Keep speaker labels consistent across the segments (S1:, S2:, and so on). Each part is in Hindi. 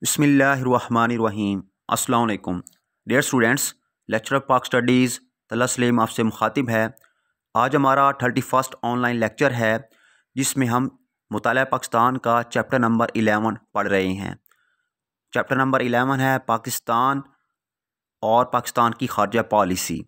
S1: बिस्मिल्लाहिर्रहमानिर्रहीम। अस्सलाम वालेकुम डियर स्टूडेंट्स, लेक्चरर पाक स्टडीज़ तल्ला सलीम आपसे मुखातिब है। आज हमारा 31st ऑनलाइन लेक्चर है जिसमें हम मुताला पाकिस्तान का चैप्टर नंबर 11 पढ़ रहे हैं। चैप्टर नंबर 11 है पाकिस्तान और पाकिस्तान की खारजा पॉलिसी।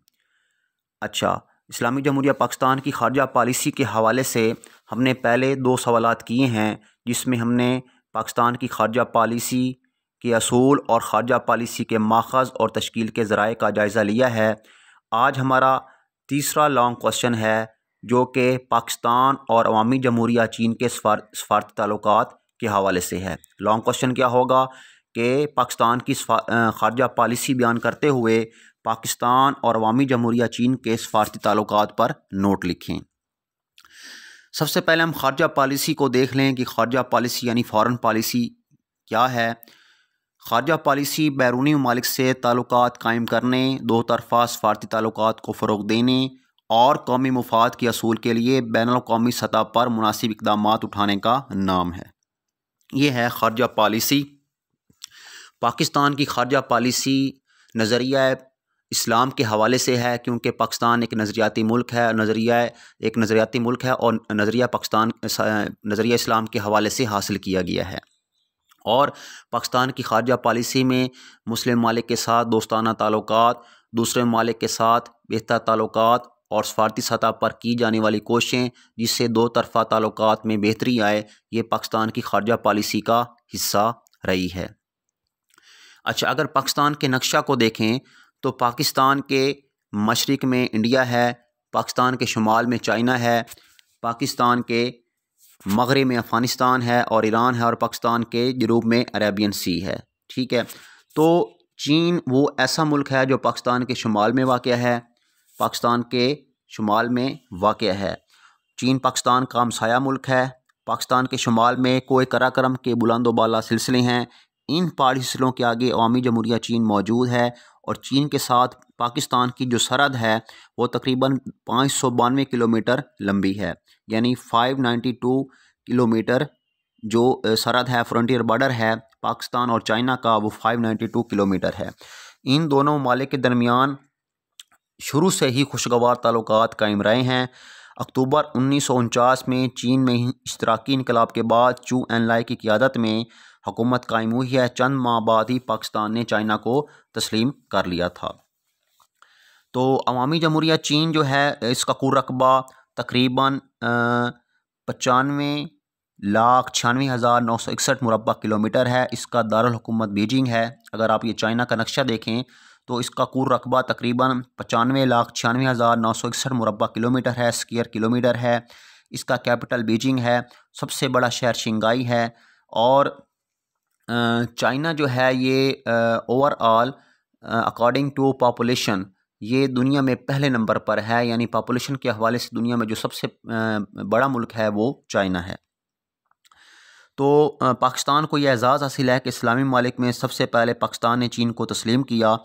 S1: अच्छा, इस्लामी जमहूरिया पाकिस्तान की खारजा पॉलिसी के हवाले से हमने पहले 2 सवालात किए हैं जिसमें हमने पाकिस्तान की खारजा पॉलिसी के असूल और खारजा पॉलिसी के माखज़ और तश्कील के ज़राए का जायज़ा लिया है। आज हमारा तीसरा लॉन्ग क्वेश्चन है जो कि पाकिस्तान और अवामी जमहूरिया चीन के सफारती ताल्लुकात के हवाले से है। लॉन्ग क्वेश्चन क्या होगा कि पाकिस्तान की खारजा पॉलिसी बयान करते हुए पाकिस्तान और अवामी जमहूरिया चीन के सफारती ताल्लुकात पर नोट लिखें। सबसे पहले हम खारजा पॉलिसी को देख लें कि खारजा पॉलिसी यानी फ़ॉरेन पॉलिसी क्या है। खारजा पॉलिसी बैरूनी ममालिक से ताल्लुकात कायम करने, दो तरफ़ा सफारती ताल्लुकात को फ़रोग़ देने और कौमी मुफाद के असूल के लिए बैनुल-अक़वामी सतह पर मुनासिब इक़दामात उठाने का नाम है। ये है खारजा पॉलिसी। पाकिस्तान की खारजा पॉलिसी नज़रिया इस्लाम के हवाले से है क्योंकि पाकिस्तान एक नज़रियाती मुल्क है। नज़रियाती मुल्क है और नज़रिया पाकिस्तान नज़रिया इस्लाम के हवाले से हासिल किया गया है। और पाकिस्तान की खारजा पॉलिसी में मुस्लिम ममालिक के साथ दोस्ताना ताल्लुकात, दूसरे ममालिक के साथ बेहतर ताल्लुकात और सफारती सतह पर की जाने वाली कोशिशें जिससे दो तरफ़ा ताल्लुकात में बेहतरी आए, ये पाकिस्तान की खारजा पॉलिसी का हिस्सा रही है। अच्छा, अगर पाकिस्तान के नक्शा को देखें तो पाकिस्तान के मशरिक़ में इंडिया है, पाकिस्तान के शुमाल में चाइना है, पाकिस्तान के मग़रिब में अफ़गानिस्तान है और ईरान है और पाकिस्तान के जनूब में अरेबियन सी है। ठीक है, तो चीन वो ऐसा मुल्क है जो पाकिस्तान के शुमाल में वाक़या है, पाकिस्तान के शुमाल में वाक़या है। चीन पाकिस्तान का हमसाया मुल्क है। पाकिस्तान के शुमाल में कोए कराकरम के बुलंद बाला सिलसिले हैं। इन पहाड़ी सिलसिलों के आगे अवामी जमहूरिया चीन मौजूद है और चीन के साथ पाकिस्तान की जो सरहद है वो तकरीबन 592 किलोमीटर लंबी है, यानी 592 किलोमीटर जो सरहद है, फ्रंटियर बॉर्डर है पाकिस्तान और चाइना का, वो 592 किलोमीटर है। इन दोनों ममालिक के दरमियान शुरू से ही खुशगवार ताल्लुकात कायम रहे हैं। अक्टूबर 1949 में चीन में इश्तराकी इनकलाब के बाद चू एनलाई की क़ियादत में हुकूमत कायम हुई है। चंद माह बाद ही पाकिस्तान ने चाइना को तस्लीम कर लिया था। तो अवामी जमहूरिया चीन जो है इसका कुल रकबा तकरीबन 95,96,961 मुरब्बा किलोमीटर है। इसका दारुल हुकूमत बीजिंग है। अगर आप ये चाइना का नक्शा देखें तो इसका कुल रकबा तकरीबन 95,96,961 मुरब्बा किलोमीटर है, स्क्वायर किलोमीटर है। इसका कैपिटल बीजिंग है। सबसे बड़ा शहर शिंगाई है और चाइना जो है ये ओवरऑल अकॉर्डिंग टू पॉपुलेशन ये दुनिया में पहले नंबर पर है, यानी पॉपुलेशन के हवाले से दुनिया में जो सबसे बड़ा मुल्क है वो चाइना है। तो पाकिस्तान को यह एज़ाज़ हासिल है कि इस्लामी ममालिक में सबसे पहले पाकिस्तान ने चीन को तस्लीम किया।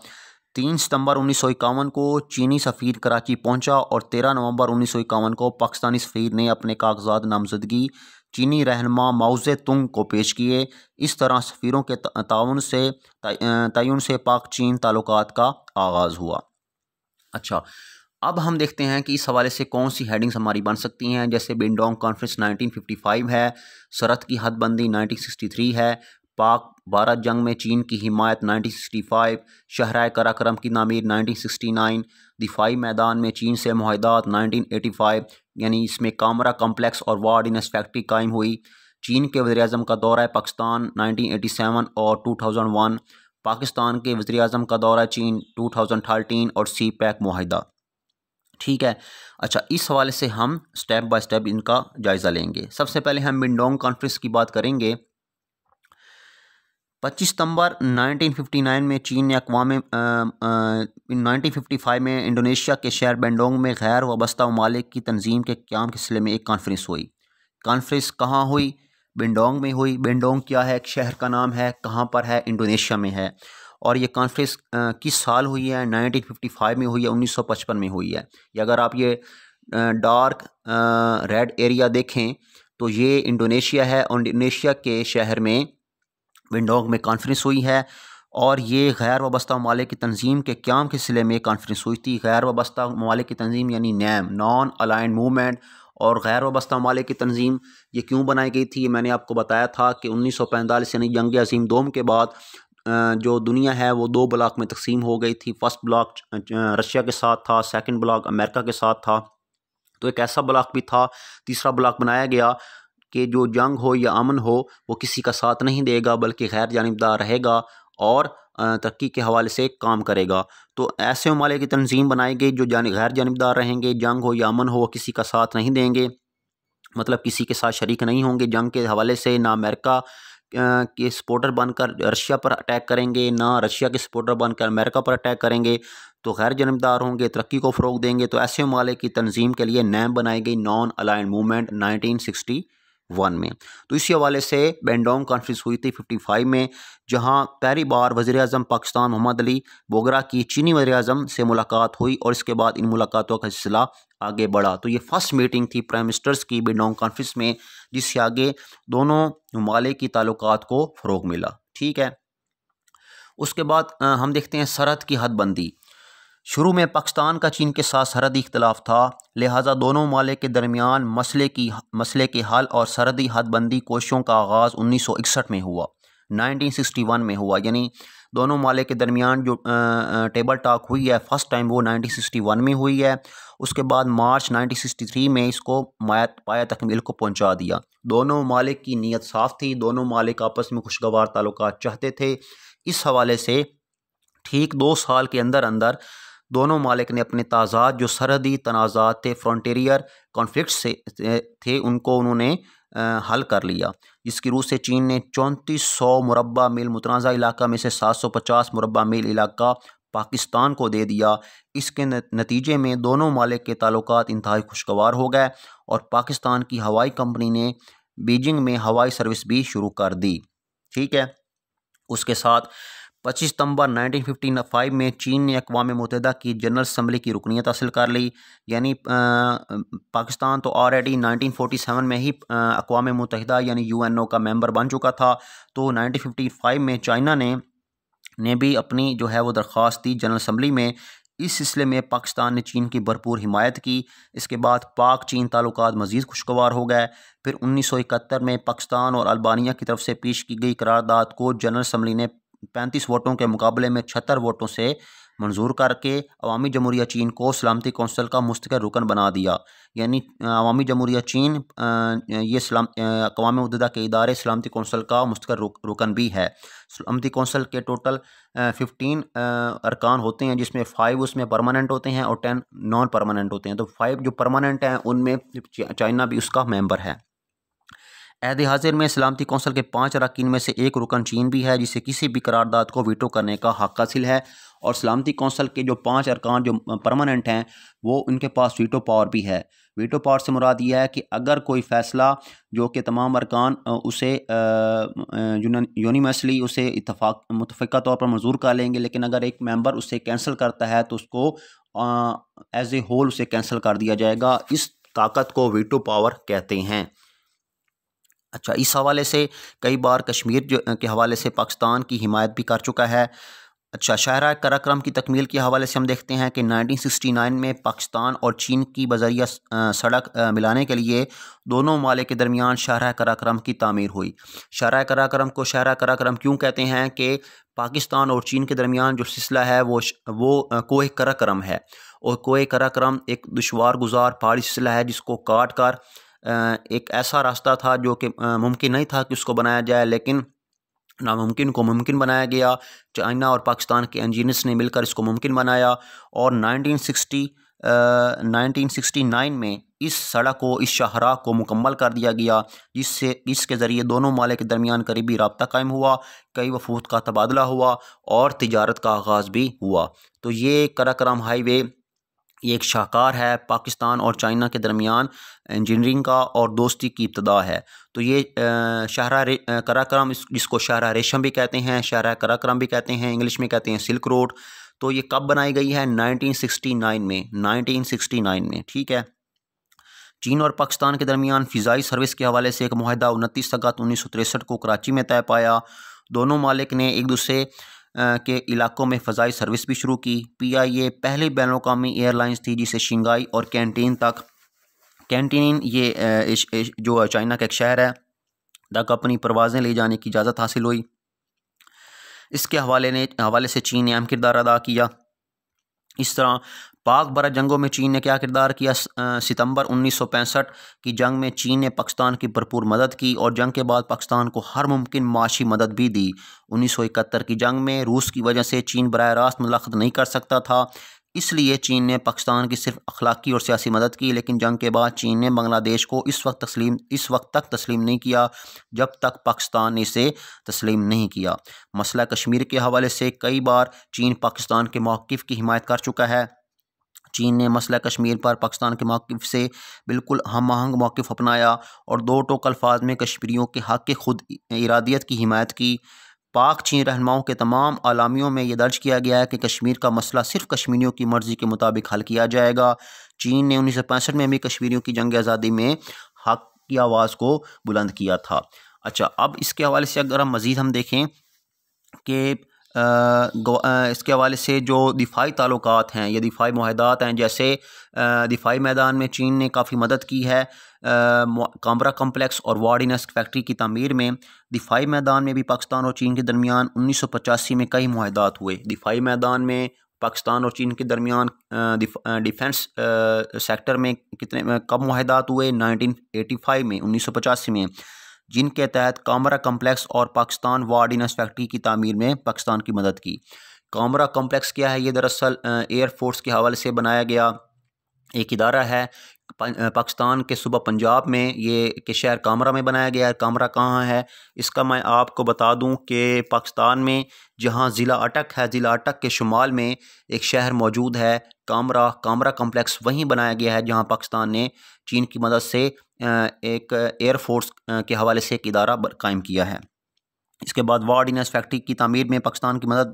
S1: 3 सितंबर 1951 को चीनी सफ़ीर कराची पहुंचा और 13 नवंबर 1951 को पाकिस्तानी सफ़ीर ने अपने कागजात नामजदगी चीनी रहनुमा माओ ज़ेतुंग को पेश किए। इस तरह सफ़ीरों के तयन से पाक चीन ताल्लुकात का आगाज़ हुआ। अच्छा, अब हम देखते हैं कि इस हवाले से कौन सी हेडिंग्स हमारी बन सकती हैं। जैसे बिंडोंग कॉन्फ्रेंस 1955 है, सरहद की हदबंदी 1963 है, पाक भारत जंग में चीन की हिमायत 1965, शहराए कराकरम की तामीर 1969, दिफाई मैदान में चीन से मुआहदात 1985, यानी इसमें कामरा कम्प्लेक्स और वार ऑर्डिनेंस फैक्ट्री कायम हुई। चीन के वज़ीर-ए-आज़म का दौरा पाकिस्तान 1987 और 2001, पाकिस्तान के वज़ीर-ए-आज़म का दौरा चीन 2013 और सी पैक मुआहिदा। ठीक है। अच्छा, इस हवाले से हम स्टेप बाय स्टेप इनका जायज़ा लेंगे। सबसे पहले हम बिंडोंग कॉन्फ्रेंस की बात करेंगे। 25 सितंबर 1959 में चीन ने 1955 में इंडोनेशिया के शहर बेंडोंग में गैर वाबस्ता ममालिक की तंजीम के क़याम के सिलसिले में एक कॉन्फ्रेंस हुई। कॉन्फ्रेंस कहाँ हुई? बेंडोंग में हुई। बेंडोंग क्या है? एक शहर का नाम है। कहाँ पर है? इंडोनेशिया में है। और ये कॉन्फ्रेंस किस साल हुई है? 1955 में हुई है, 1955 में हुई है। या अगर आप ये डार्क रेड एरिया देखें तो ये इंडोनेशिया है और इंडोनेशिया के शहर में विंडोंग में कॉन्फ्रेंस हुई है और ये गैर वाबस्ता ममालिक की तंजीम के क़याम के सिलसिले में कॉन्फ्रेंस हुई थी। गैर वाबस्ता ममालिक की तंजीम यानी नैम, नॉन अलाइंड मूवमेंट, और गैर वाबस्ता ममालिक की तंजीम ये क्यों बनाई गई थी? मैंने आपको बताया था कि 1945 यानी जंग अज़ीम दोम के बाद जो दुनिया है वो दो ब्लॉक में तकसीम हो गई थी। फर्स्ट ब्लॉक रशिया के साथ था, सेकंड ब्लॉक अमेरिका के साथ था। तो एक ऐसा ब्लॉक भी था, तीसरा ब्लॉक बनाया गया कि जो जंग हो या अमन हो वो किसी का साथ नहीं देगा बल्कि गैर जानिबदार रहेगा और तरक्की के हवाले से काम करेगा। तो ऐसे ममालिक की तंजीम बनाई गई जो गैर जानिबदार रहेंगे, जंग हो या अमन हो वो किसी का साथ नहीं देंगे, मतलब किसी के साथ शरीक नहीं होंगे जंग के हवाले से। ना अमेरिका के सपोर्टर बनकर रशिया पर अटैक करेंगे, ना रशिया के सपोर्टर बनकर अमेरिका पर अटैक करेंगे। तो गैर जानिबदार होंगे, तरक्की को फ़रोग देंगे। तो ऐसे ममालिक की तंजीम के लिए नैम बनाई गई, नॉन अलाइंड मूवमेंट, 1961 में। तो इसी हवाले से बैंडोंग कॉन्फ्रेंस हुई थी 55 में, जहां पहली बार वज़ीर आज़म पाकिस्तान मोहम्मद अली बोगरा की चीनी वज़ीर आज़म से मुलाकात हुई और इसके बाद इन मुलाकातों का सिलसिला आगे बढ़ा। तो ये फर्स्ट मीटिंग थी प्राइम मिनिस्टर्स की बैंडोंग कॉन्फ्रेंस में, जिससे आगे दोनों ममालिक की ताल्लुकात को फ़रोग मिला। ठीक है, उसके बाद हम देखते हैं सरहद की हदबंदी। शुरू में पाकिस्तान का चीन के साथ सरहदी इख्तलाफ था, लिहाजा दोनों ममालिक के दरमियान मसले के हल और सरहदी हदबंदी कोशिशों का आगाज़ 1961 में हुआ, 1961 में हुआ। यानी दोनों ममालिक के दरमियान जो टेबल टॉक हुई है फर्स्ट टाइम वो 1961 में हुई है। उसके बाद मार्च 1963 में इसको पाया तकमील को पहुंचा दिया। दोनों ममालिक की नीयत साफ़ थी, दोनों ममालिक आपस में खुशगवार ताल्लुकात चाहते थे। इस हवाले से ठीक 2 साल के अंदर अंदर दोनों ममालिक ने अपने ताज़ाद जो सरहदी तनाज़ात थे, फ्रंटियर कॉन्फ्लिक्ट से थे, उनको उन्होंने हल कर लिया, जिसकी रूह से चीन ने 3400 मुरब्बा मील मुतनाज़ा इलाका में से 750 मुरब्बा मील इलाका पाकिस्तान को दे दिया। इसके नतीजे में दोनों ममालिक के ताल्लुकात इंतहाई खुशगवार हो गए और पाकिस्तान की हवाई कंपनी ने बीजिंग में हवाई सर्विस भी शुरू कर दी। ठीक है, उसके साथ 25 सितंबर 1955 में चीन ने अक़वाम मुत्तहिदा की जनरल असम्बली की रुकनीत हासिल कर ली। यानी पाकिस्तान तो ऑलरेडी 1947 में ही अक़वाम मुत्तहिदा यानी UNO का मेंबर बन चुका था। तो 1955 में चाइना ने भी अपनी जो है वो दरख्वास्त दी जनरल असम्बली में। इस सिलसिले में पाकिस्तान ने चीन की भरपूर हिमायत की। इसके बाद पाक चीन ताल्लुकात मज़ीद खुशगवार हो गए। फिर 1971 में पाकिस्तान और अल्बानिया की तरफ से पेश की गई करारदाद को जनरल असम्बली ने 35 वोटों के मुकाबले में 76 वोटों से मंजूर करके अवामी जमहूरिया चीन को सलामती कौंसिल का मुस्तकिल रुकन बना दिया। यानी अवामी जमहूरिया चीन ये अक़वाम मुत्तहिदा के इदारे सलामती कौंसिल का मुस्तकिल रुकन भी है। सलामती कौंसिल के टोटल 15 अरकान होते हैं, जिसमें 5 उसमें परमानेंट होते हैं और 10 नॉन परमानेंट होते हैं। तो 5 जो परमानेंट हैं उनमें चाइना भी उसका मेंबर है। अहद हाजिर में सलामती कौंसिल के 5 अरकान में से एक रुकन चीन भी है, जिसे किसी भी करारदाद को वीटो करने का हक हासिल है। और सलामती कौंसिल के जो 5 अरकान जो परमानेंट हैं वो उनके पास वीटो पावर भी है। वीटो पावर से मुराद यह है कि अगर कोई फ़ैसला जो कि तमाम अरकान उसे यूनिवर्सली उसे मुतफ़िक़ा तौर पर मंजूर कर लेंगे, लेकिन अगर एक मेंबर उसे कैंसिल करता है तो उसको एज ए होल उसे कैंसिल कर दिया जाएगा। इस ताकत को वीटो पावर कहते हैं। अच्छा, इस हवाले से कई बार कश्मीर के हवाले से पाकिस्तान की हिमायत भी कर चुका है। अच्छा, शाहराह कराक्रम की तकमील के हवाले से हम देखते हैं कि 1969 में पाकिस्तान और चीन की बज़रिया सड़क मिलाने के लिए दोनों ममालिक के दरमियान शाहराह कराक्रम की तामीर हुई। शाहराह कराक्रम को शाहराह कराक्रम क्यों कहते हैं कि पाकिस्तान और चीन के दरमियान जो सिलसिला है वो कोह कराक्रम है, और कोह कराक्रम एक दुश्वार गुजार पहाड़ी सिलसिला है जिसको काट कर एक ऐसा रास्ता था जो कि मुमकिन नहीं था कि उसको बनाया जाए, लेकिन नामुमकिन को मुमकिन बनाया गया। चाइना और पाकिस्तान के इंजीनियर्स ने मिलकर इसको मुमकिन बनाया और 1969 में इस सड़क को, इस शाहराह को मुकम्मल कर दिया गया, इसके ज़रिए दोनों ममालिक के दरमियान करीबी रब्ता कायम हुआ, कई वफूद का तबादला हुआ और तिजारत का आगाज़ भी हुआ। तो ये कराक्रम हाईवे ये एक शाहकार है पाकिस्तान और चाइना के दरमियान इंजीनियरिंग का और दोस्ती की इब्तदा है। तो ये शाहराह कराक्रम, जिसको शाहराह रेशम भी कहते हैं, शाहराह कराक्रम भी कहते हैं, इंग्लिश में कहते हैं सिल्क रोड। तो ये कब बनाई गई है? 1969 में। ठीक है, चीन और पाकिस्तान के दरमियान फ़िज़ाई सर्विस के हवाले से एक मुआहदा 29 अगस्त 1963 को कराची में तय पाया। दोनों मालिक ने एक दूसरे के इलाकों में फ़ज़ाई सर्विस भी शुरू की। PIA पहली बैनुल-अक़वामी एयरलाइंस थी जिसे शंघाई और कैंटीन ये जो चाइना का एक शहर है तक अपनी परवाज़ें ले जाने की इजाज़त हासिल हुई। इसके हवाले से चीन ने अहम किरदार अदा किया। इस तरह पाक बरा जंगों में चीन ने क्या किरदार किया। सितंबर 1965 की जंग में चीन ने पाकिस्तान की भरपूर मदद की और जंग के बाद पाकिस्तान को हर मुमकिन माशी मदद भी दी। 1971 की जंग में रूस की वजह से चीन बराह रास्त मुलाक़ात नहीं कर सकता था, इसलिए चीन ने पाकिस्तान की सिर्फ अखलाकी और सियासी मदद की। लेकिन जंग के बाद चीन ने बांग्लादेश को इस वक्त तक तस्लीम नहीं किया जब तक पाकिस्तान ने इसे तस्लीम नहीं किया। मसला कश्मीर के हवाले से कई बार चीन पाकिस्तान के मौक़िफ़ की हिमायत कर चुका है। चीन ने मसला कश्मीर पर पाकिस्तान के मौक़िफ़ से बिल्कुल हम आहंग मौक़िफ़ अपनाया और दो टोक अल्फाज में कश्मीरियों के हक़ के खुद इरादियत की हिमायत की। पाक चीन रहनुमाओं के तमाम आलामियों में यह दर्ज किया गया है कि कश्मीर का मसला सिर्फ कश्मीरियों की मर्ज़ी के मुताबिक हल किया जाएगा। चीन ने 1965 में भी कश्मीरियों की जंग आज़ादी में हक़ की आवाज़ को बुलंद किया था। अच्छा, अब इसके हवाले से अगर हम देखें कि इसके हवाले से जो दिफाई ताल्लुकात हैं या दिफाई मुआहदात हैं, जैसे दिफाई मैदान में चीन ने काफ़ी मदद की है। कामरा कम्प्लेक्स और वार्डिनस फैक्ट्री की तामीर में दिफाई मैदान में भी पाकिस्तान और चीन के दरमियान 1985 में कई मुआहदात हुए। दिफाई मैदान में पाकिस्तान और चीन के दरमियान डिफेंस सेक्टर में कब मुआहदात हुए? 1985 में, 1985 में, जिनके तहत कामरा कम्प्लेक्स और पाकिस्तान वार्डिनस फैक्ट्री की तामीर में पाकिस्तान की मदद की। कामरा कम्प्लेक्स क्या है? ये दरअसल एयरफोर्स के हवाले से बनाया गया एक इदारा है। पाकिस्तान के सूबा पंजाब में ये के शहर कामरा में बनाया गया है। कामरा कहाँ है इसका मैं आपको बता दूं कि पाकिस्तान में जहाँ ज़िला अटक है, ज़िला अटक के शुमाल में एक शहर मौजूद है कामरा कम्प्लेक्स वहीं बनाया गया है जहाँ पाकिस्तान ने चीन की मदद से एक एयरफोर्स के हवाले से एक इदारा कायम किया है। इसके बाद वार्डिनस फैक्ट्री की तामीर में पाकिस्तान की मदद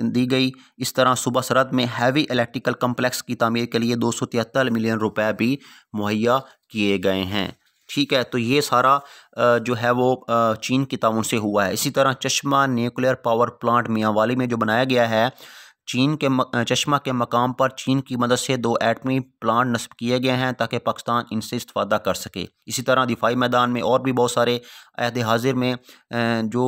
S1: दी गई। इस तरह सूबा सरहद में हैवी इलेक्ट्रिकल कम्प्लेक्स की तामीर के लिए 273 मिलियन रुपए भी मुहैया किए गए हैं। ठीक है, तो ये सारा जो है वो चीन की ताउन से हुआ है। इसी तरह चश्मा न्यूक्लियर पावर प्लांट मियांवाली में जो बनाया गया है, चश्मा के मकाम पर चीन की मदद से 2 एटमी प्लांट नस्ब किए गए हैं ताकि पाकिस्तान इनसे इस्तेफ़ादा कर सके। इसी तरह दिफाई मैदान में और भी बहुत सारे अहद हाजिर में जो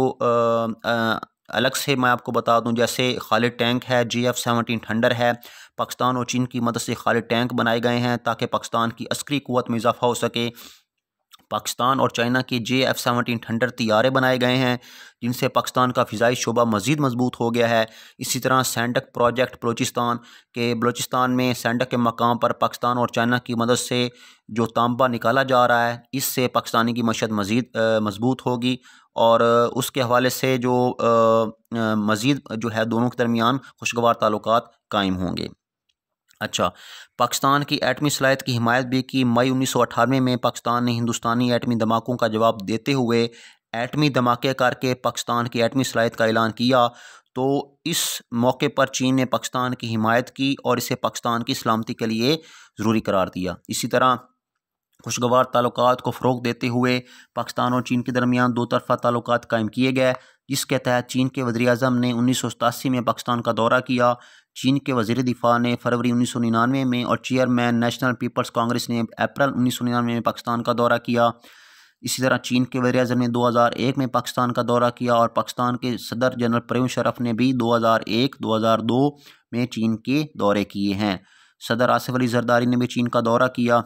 S1: अलग से मैं आपको बता दूं, जैसे खालिद टैंक है, GF-17 थंडर है। पाकिस्तान और चीन की मदद से खालिद टैंक बनाए गए हैं ताकि पाकिस्तान की अस्करी क़ुव्वत में इजाफ़ा हो सके। पाकिस्तान और चाइना के JF-17 थंडर तैयारे बनाए गए हैं जिनसे पाकिस्तान का फ़िज़ाई शोबा मज़ीद मजबूत हो गया है। इसी तरह सैंडक प्रोजेक्ट बलूचिस्तान में सैंडक के मकाम पर पाकिस्तान और चाइना की मदद से जो तांबा निकाला जा रहा है, इससे पाकिस्तानी की मशत मज़ीद मजबूत होगी और उसके हवाले से जो मज़ीद जो है दोनों के दरमियान खुशगवार ताल्लुकात कायम होंगे। अच्छा, पाकिस्तान की एटमी सलाहियत की हिमायत भी की। मई 1998 में पाकिस्तान ने हिंदुस्तानी एटमी धमाकों का जवाब देते हुए एटमी धमाके करके पाकिस्तान की एटमी सलाहियत का ऐलान किया। तो इस मौके पर चीन ने पाकिस्तान की हिमायत की और इसे पाकिस्तान की सलामती के लिए ज़रूरी करार दिया। इसी तरह खुशगवार ताल्लुकात को फ़रोग़ देते हुए पाकिस्तान और चीन के दरमियान दो तरफ़ा ताल्लुकात कायम किए गए, जिसके तहत चीन के वज़ीर-ए-आज़म ने 1987 में पाकिस्तान का दौरा किया। चीन के वज़ीर दिफ़ा ने फरवरी 1999 में और चेयरमैन नेशनल पीपल्स कांग्रेस ने अप्रैल 1999 में पाकिस्तान का दौरा किया। इसी तरह चीन के वज़ीर-ए-आज़म ने 2001 में पाकिस्तान का दौरा किया और पाकिस्तान के सदर जनरल परवेज़ मुशर्रफ ने भी 2001-2002 में चीन के दौरे किए हैं। सदर आसिफ अली ज़रदारी ने भी चीन का दौरा किया।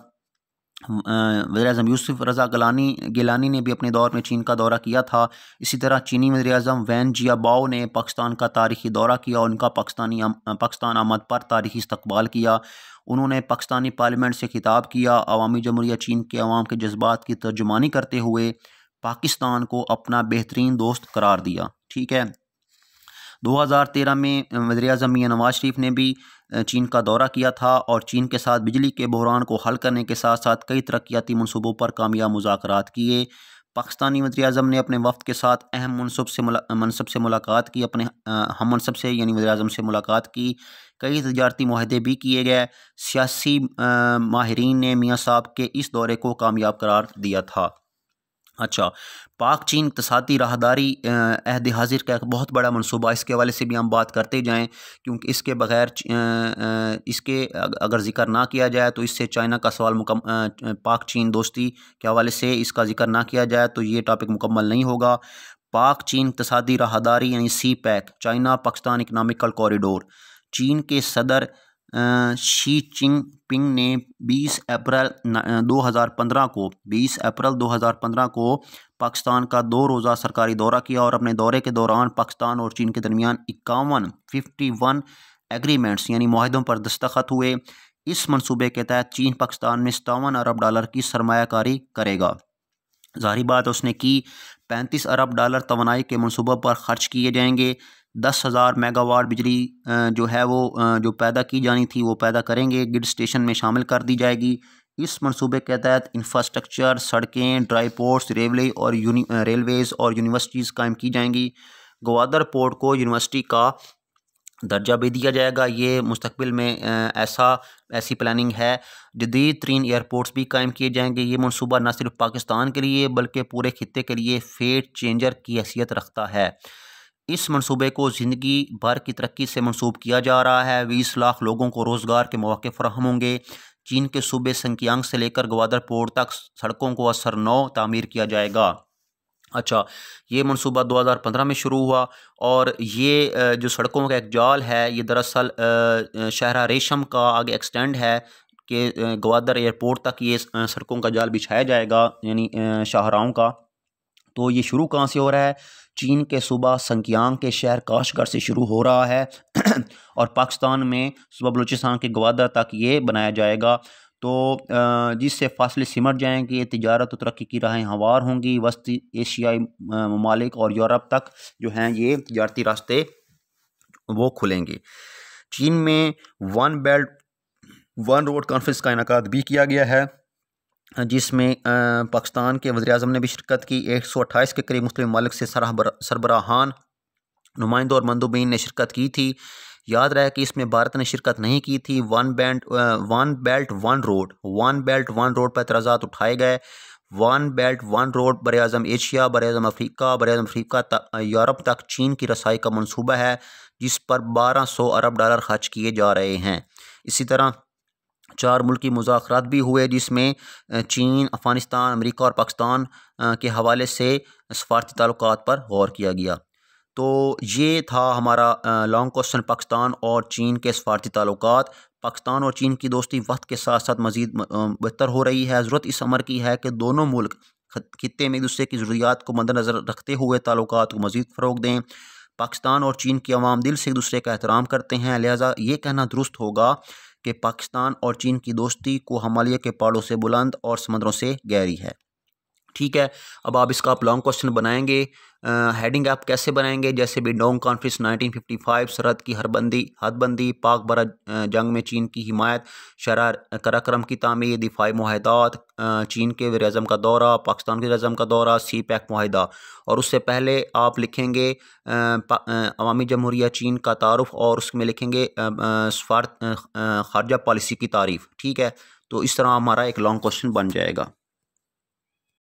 S1: वज़ीर-ए-आज़म यूसुफ रज़ा गिलानी ने भी अपने दौर में चीन का दौरा किया था। इसी तरह चीनी वज़ीर-ए-आज़म वैन जियाबाओ ने पाकिस्तान का तारीख़ी दौरा किया और उनका पाकिस्तान आमद पर तारीख़ी इस्तकबाल किया। उन्होंने पाकिस्तानी पार्लियामेंट से खिताब किया। अवामी जमहूरियत चीन के अवाम के जज्बात की तर्जुमानी करते हुए पाकिस्तान को अपना बेहतरीन दोस्त करार दिया। ठीक है, 2013 में वज़ीर-ए-आज़म मियां नवाज शरीफ ने भी चीन का दौरा किया था और चीन के साथ बिजली के बहरान को हल करने के साथ साथ कई तरक्याती मनसूबों पर कामयाब मुज़ाकरात किए। पाकिस्तानी वज़ीर-ए-आज़म ने अपने वफ़द के साथ अहम मनसब से मुलाकात की, अपने हम मनसब से यानी वज़ीर-ए-आज़म से मुलाकात की। कई तजारती मुआहदे भी किए गए। सियासी माहिरीन ने मियाँ साहब के इस दौरे को कामयाब करार दिया था। अच्छा, पाक चीन इक़्तिसादी राहदारी अहद हाज़िर का एक बहुत बड़ा मनसूबा, इसके हवाले से भी हम बात करते जाएँ, क्योंकि इसके बगैर इसके अगर ज़िक्र ना किया जाए तो इससे चाइना का सवाल पाक चीन दोस्ती के हवाले से इसका ज़िक्र ना किया जाए तो ये टॉपिक मुकम्मल नहीं होगा। पाक चीन इक़्तिसादी राहदारी यानी CPEC, China Pakistan economical corridor. चीन के सदर शी चिनपिंग ने 20 अप्रैल 2015 को पाकिस्तान का 2 रोज़ा सरकारी दौरा किया और अपने दौरे के दौरान पाकिस्तान और चीन के दरमियान 51 एग्रीमेंट्स यानी मुआहदों पर दस्तखत हुए। इस मंसूबे के तहत चीन पाकिस्तान में $57 अरब की सरमायाकारी करेगा। ज़ाहिर बात है उसने की। $35 अरब तवानाई के मनसूबों पर खर्च किए जाएंगे। 10,000 मेगावाट बिजली जो है वो जो पैदा की जानी थी वो पैदा करेंगे, ग्रिड स्टेशन में शामिल कर दी जाएगी। इस मनसूबे के तहत इंफ्रास्ट्रक्चर, सड़कें, ड्राई पोर्ट्स, रेलवेज़ और यूनिवर्सिटीज़ कायम की जाएंगी। ग्वादर पोर्ट को यूनिवर्सिटी का दर्जा भी दिया जाएगा। ये मुस्तकबिल में ऐसी प्लानिंग है। जदीद तरीन एयरपोर्ट्स भी कायम किए जाएंगे। ये मनसूबा न सिर्फ पाकिस्तान के लिए बल्कि पूरे खित्ते के लिए फेट चेंजर की हैसियत रखता है। इस मनसूबे को ज़िंदगी भर की तरक्की से मनसूब किया जा रहा है। 20 लाख लोगों को रोज़गार के मौके फराहम होंगे। चीन के सूबे सिंकियांग से लेकर ग्वादर पोर्ट तक सड़कों को असर नौ तामीर किया जाएगा। अच्छा, ये मनसूबा 2015 में शुरू हुआ और ये जो सड़कों का एक जाल है ये दरअसल शहरा रेशम का आगे एक्सटेंड है कि ग्वादर एयरपोर्ट तक ये सड़कों का जाल बिछाया जाएगा, यानी शाहराहों का। तो ये शुरू कहाँ से हो रहा है? चीन के सूबा सिंकियांग के शहर काशगर से शुरू हो रहा है और पाकिस्तान में सूबा बलूचिस्तान के ग्वादर तक ये बनाया जाएगा। तो जिससे फासले सिमट जाएंगे, तिजारत और तरक्की की राहें हमवार होंगी। वस्ती एशियाई ममालिक और यूरोप तक जो हैं ये तिजारती रास्ते वो खुलेंगे। चीन में one belt one road conference का इनेकाद भी किया गया है, जिसमें पाकिस्तान के वज़ीर-ए-आज़म ने भी शिरकत की। 128 के करीब मुस्लिम ममालिक से सरबराहान, नुमाइंदों और मंदूबीन ने शिरकत की थी। याद रहे कि इसमें भारत ने शिरकत नहीं की थी। वन बेल्ट वन रोड पर एतराज़ात उठाए गए। वन बेल्ट वन रोड बरे-आज़म एशिया, बरे-आज़म अफ्रीका यूरोप तक चीन की रसाई का मनसूबा है, जिस पर $1200 अरब खर्च किए जा रहे हैं। इसी तरह 4 मुल्की मुज़ाकरात भी हुए, जिसमें चीन, अफ़गानिस्तान, अमेरिका और पाकिस्तान के हवाले से सफ़ारती ताल्लुकात पर गौर किया गया। तो ये था हमारा लॉन्ग क्वेश्चन, पाकिस्तान और चीन के सफ़ारती ताल्लुकात। पाकिस्तान और चीन की दोस्ती वक्त के साथ साथ मज़ीद बेहतर हो रही है। ज़रूरत इस अमर की है कि दोनों मुल्क खित्ते में एक दूसरे की ज़रूरियात को मद्देनज़र रखते हुए ताल्लुकात को मज़ीद फ़रोग़ दें। पाकिस्तान और चीन की अवाम दिल से एक दूसरे का एहतराम करते हैं, लिहाजा ये कहना दुरुस्त होगा कि पाकिस्तान और चीन की दोस्ती को हिमालय के पहाड़ों से बुलंद और समंदरों से गहरी है। ठीक है, अब आप इसका लॉन्ग क्वेश्चन बनाएंगे। हेडिंग आप कैसे बनाएंगे? जैसे बिडोंग कॉन्फ्रेंस 1955, सरहद की हदबंदी, पाक बरा जंग में चीन की हिमायत, शरह कराक्रम की तामीर, दिफाई मुआहदात, चीन के वज़ीर-ए-आज़म का दौरा, पाकिस्तान के वज़ीर-ए-आज़म का दौरा, CPEC मुआहदा। और उससे पहले आप लिखेंगे अवामी जमहूरिया चीन का तारुफ और उसमें लिखेंगे खारजा पॉलिसी की तारीफ़। ठीक है, तो इस तरह हमारा एक लॉन्ग क्वेश्चन बन जाएगा।